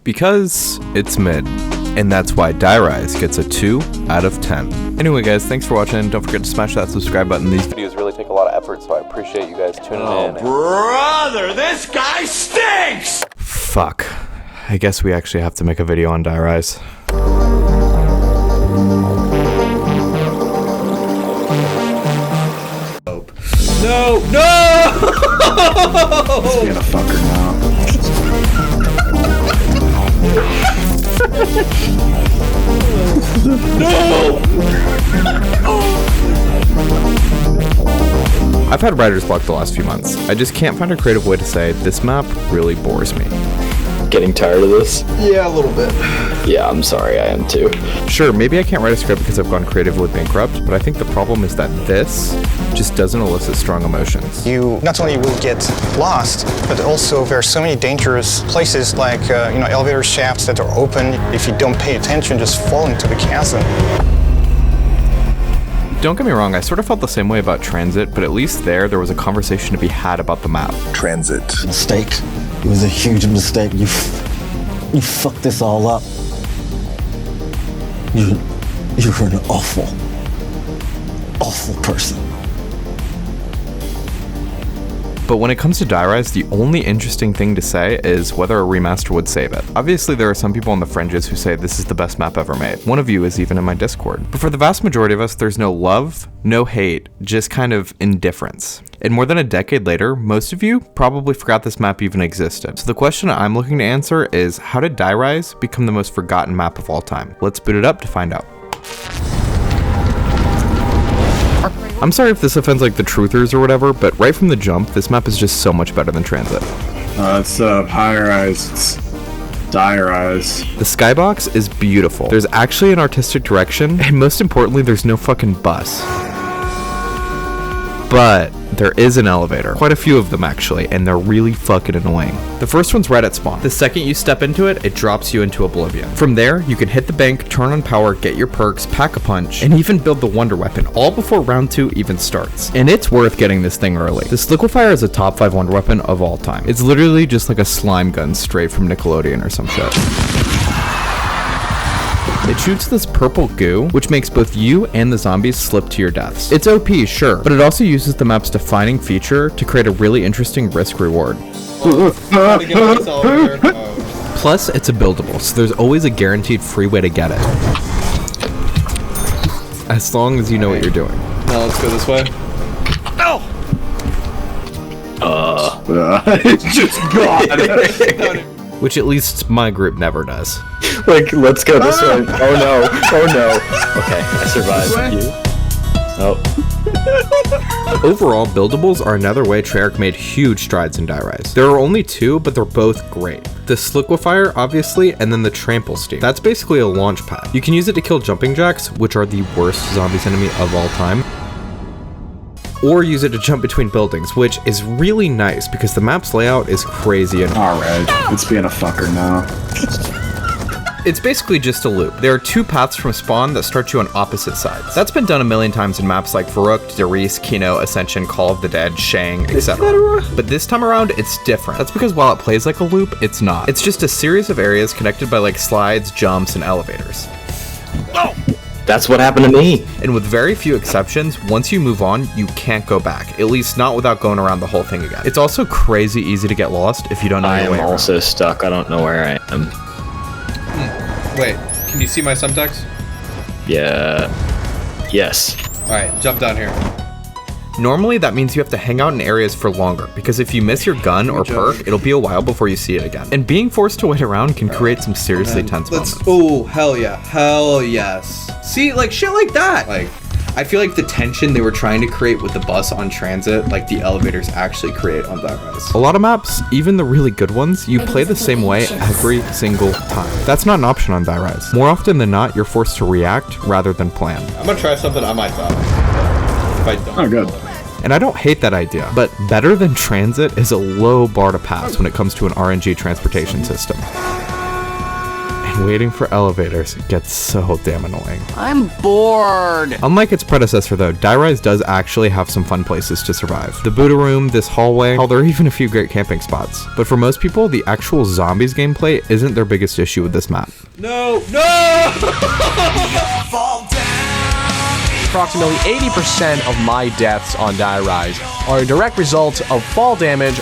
Because it's mid. And that's why Die Rise gets a 2 out of 10. Anyway guys, thanks for watching. Don't forget to smash that subscribe button. These videos really take a lot of effort, so I appreciate you guys tuning in. Brother, this guy stinks! Fuck. I guess we actually have to make a video on Die Rise. No! No! He's being a fucker now. No! I've had writer's block the last few months. I just can't find a creative way to say this map really bores me. Getting tired of this? Yeah, a little bit. Yeah, I'm sorry, I am too. Sure, maybe I can't write a script because I've gone creatively bankrupt, but I think the problem is that this just doesn't elicit strong emotions. You not only will get lost, but also there are so many dangerous places like elevator shafts that are open. If you don't pay attention, just fall into the chasm. Don't get me wrong, I sort of felt the same way about Transit, but at least there was a conversation to be had about the map. Transit. Mistake. It was a huge mistake. You fucked this all up. You're an awful person. But when it comes to Die Rise, the only interesting thing to say is whether a remaster would save it. Obviously, there are some people on the fringes who say this is the best map ever made. One of you is even in my Discord. But for the vast majority of us, there's no love, no hate, just kind of indifference. And more than a decade later, most of you probably forgot this map even existed. So the question I'm looking to answer is, how did Die Rise become the most forgotten map of all time? Let's boot it up to find out. I'm sorry if this offends like the truthers or whatever, but right from the jump, this map is just so much better than Transit. It's High Rise. It's Die Rise. The skybox is beautiful. There's actually an artistic direction, and most importantly, there's no fucking bus. But there is an elevator. Quite a few of them actually, and they're really fucking annoying. The first one's right at spawn. The second you step into it, it drops you into oblivion. From there, you can hit the bank, turn on power, get your perks, pack a punch, and even build the wonder weapon, all before round 2 even starts. And it's worth getting this thing early. This liquefier is a top 5 wonder weapon of all time. It's literally just like a slime gun straight from Nickelodeon or some shit. It shoots this purple goo, which makes both you and the zombies slip to your deaths. It's OP, sure, but it also uses the map's defining feature to create a really interesting risk-reward. Plus, it's a buildable, so there's always a guaranteed free way to get it. As long as you know what you're doing. Now let's go this way. Just God. Which at least my group never does. Like, let's go this way. Oh no. Oh no. Okay, I survived. You? Oh. Overall, buildables are another way Treyarch made huge strides in Die Rise. There are only 2, but they're both great. The Sliquifier, obviously, and then the Trample Steam. That's basically a launch pad. You can use it to kill jumping jacks, which are the worst zombies enemy of all time. Or use it to jump between buildings, which is really nice because the map's layout is crazy and Alright, it's being a fucker now. it's basically just a loop. There are 2 paths from spawn that start you on opposite sides. That's been done a million times in maps like Verrückt, Der Riese, Kino, Ascension, Call of the Dead, Shang, etc. But this time around, it's different. That's because while it plays like a loop, it's not. It's just a series of areas connected by like slides, jumps, and elevators. Oh! That's what happened to me. And with very few exceptions, once you move on, you can't go back. At least not without going around the whole thing again. It's also crazy easy to get lost if you don't know your way around. I am also stuck. I don't know where I am. Wait, can you see my subtext? Yeah. Yes. Alright, jump down here. Normally, that means you have to hang out in areas for longer, because if you miss your gun or perk, it'll be a while before you see it again. And being forced to wait around can create some seriously tense moments. Oh, hell yeah. Hell yes. See, like, shit like that. Like, I feel like the tension they were trying to create with the bus on Transit, like the elevators actually create on Die Rise. A lot of maps, even the really good ones, you play the same way every single time. That's not an option on Die Rise. More often than not, you're forced to react rather than plan. I'm gonna try something on my thought. If I don't. Oh, good. And I don't hate that idea, but better than Transit is a low bar to pass when it comes to an RNG transportation system. And Waiting for elevators gets so damn annoying. I'm bored. Unlike its predecessor though, Die Rise does actually have some fun places to survive. The Buddha Room, this hallway, hell, there are even a few great camping spots. But for most people, the actual zombies gameplay isn't their biggest issue with this map. No! Approximately 80% of my deaths on Die Rise are a direct result of fall damage.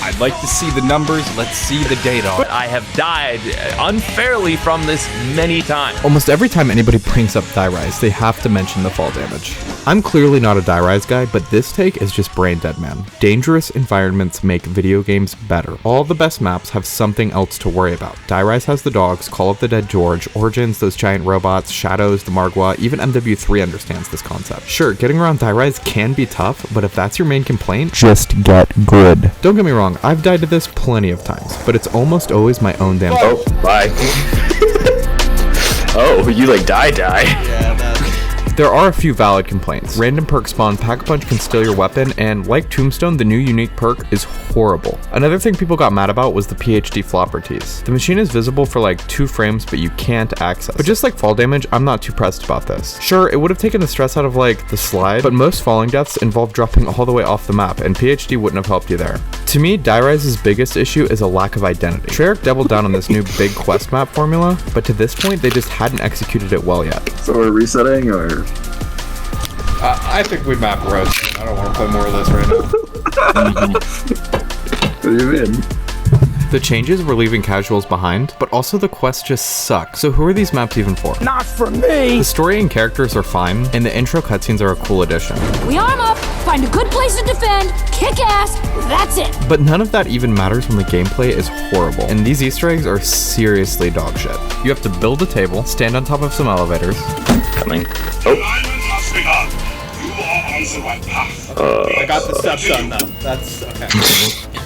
I'd like to see the numbers. Let's see the data. I have died unfairly from this many times. Almost every time anybody brings up Die Rise, they have to mention the fall damage. I'm clearly not a Die Rise guy, but this take is just brain dead, man. Dangerous environments make video games better. All the best maps have something else to worry about. Die Rise has the dogs, Call of the Dead George, Origins, those giant robots, Shadows, the Margwa, even MW3 understands this concept. Sure, getting around Die Rise can be tough, but if that's your main complaint, just get good. Don't get me wrong, I've died to this plenty of times, but it's almost always my own damn fault. Oh, bye. Oh, you like die. There are a few valid complaints. Random perk spawn, Pack-a-Punch can steal your weapon, and like Tombstone, the new unique perk is horrible. Another thing people got mad about was the PhD flopper tease. The machine is visible for like 2 frames, but you can't access it. But just like fall damage, I'm not too pressed about this. Sure, it would have taken the stress out of like the slide, but most falling deaths involve dropping all the way off the map, and PhD wouldn't have helped you there. To me, Die Rise's biggest issue is a lack of identity. Treyarch doubled down on this new big quest map formula, but to this point, they just hadn't executed it well yet. So we're resetting, or? I think we map roast. I don't want to play more of this right now. What do you mean? The changes were leaving casuals behind, but also the quests just suck. So who are these maps even for? Not for me. The story and characters are fine, and the intro cutscenes are a cool addition. We arm up, find a good place to defend, kick ass, that's it. But none of that even matters when the gameplay is horrible, and these Easter eggs are seriously dog shit. You have to build a table, stand on top of some elevators. Coming. I got the steps done though. That's okay.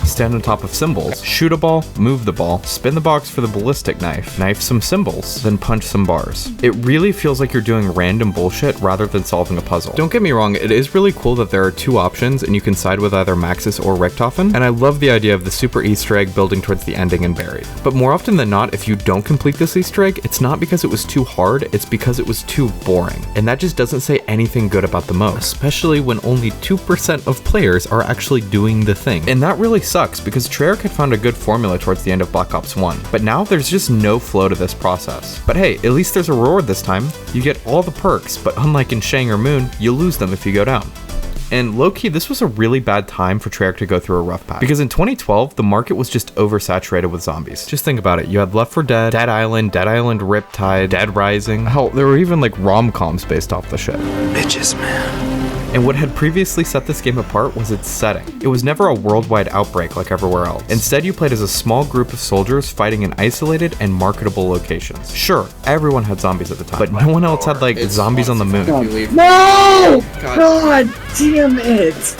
Stand on top of symbols, shoot a ball, move the ball, spin the box for the ballistic knife, knife some symbols, then punch some bars. It really feels like you're doing random bullshit rather than solving a puzzle. Don't get me wrong, it is really cool that there are 2 options and you can side with either Maxis or Richthofen, and I love the idea of the super Easter egg building towards the ending and buried. But more often than not, if you don't complete this Easter egg, it's not because it was too hard, it's because it was too boring. And that just doesn't say anything good about the mode, especially when only 2% of players are actually doing the thing. And that really sucks because Treyarch had found a good formula towards the end of Black Ops 1, but now there's just no flow to this process. But hey, at least there's a reward this time. You get all the perks, but unlike in Shang or Moon, you lose them if you go down. And low-key, this was a really bad time for Treyarch to go through a rough patch. Because in 2012, the market was just oversaturated with zombies. Just think about it. You had Left 4 Dead, Dead Island Riptide, Dead Rising. Hell, there were even like rom-coms based off the shit. Bitches, man. And what had previously set this game apart was its setting. It was never a worldwide outbreak like everywhere else. Instead, you played as a small group of soldiers fighting in isolated and marketable locations. Sure, everyone had zombies at the time, but no one else had like zombies on the moon. No! God damn it!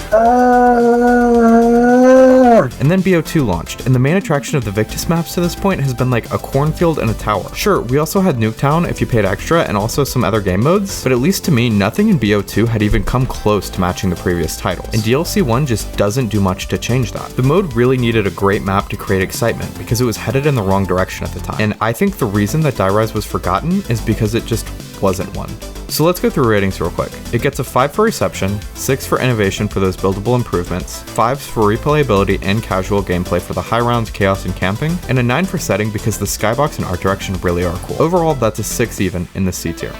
And then BO2 launched, and the main attraction of the Victus maps to this point has been like a cornfield and a tower. Sure, we also had Nuketown if you paid extra and also some other game modes, but at least to me, nothing in BO2 had even come close to matching the previous titles. And DLC 1 just doesn't do much to change that. The mode really needed a great map to create excitement because it was headed in the wrong direction at the time. And I think the reason that Die Rise was forgotten is because it just wasn't one. So let's go through ratings real quick. It gets a 5 for reception, 6 for innovation for those buildable improvements, 5s for replayability and casual gameplay for the high rounds, chaos, and camping, and a 9 for setting because the skybox and art direction really are cool. Overall, that's a 6 even in the C tier.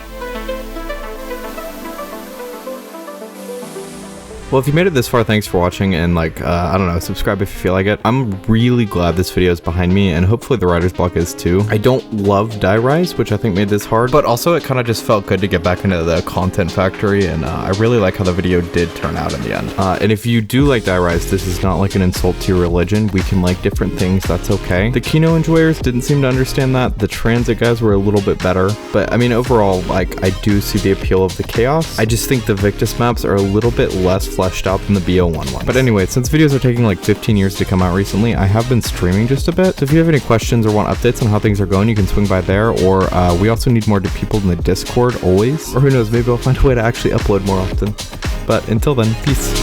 Well, if you made it this far, thanks for watching, and like, I don't know, subscribe if you feel like it. I'm really glad this video is behind me, and hopefully the writer's block is too. I don't love Die Rise, which I think made this hard, but also it kind of just felt good to get back into the content factory, and I really like how the video did turn out in the end. And if you do like Die Rise, this is not like an insult to your religion. We can like different things, that's okay. The Kino enjoyers didn't seem to understand that. The Transit guys were a little bit better, but I mean, overall, like, I do see the appeal of the chaos. I just think the Victus maps are a little bit less fleshed out than the BO1 ones. But anyway, since videos are taking like 15 years to come out recently, I have been streaming just a bit. So if you have any questions or want updates on how things are going, you can swing by there, or we also need more people in the Discord always. Or who knows, maybe I'll find a way to actually upload more often. But until then, peace.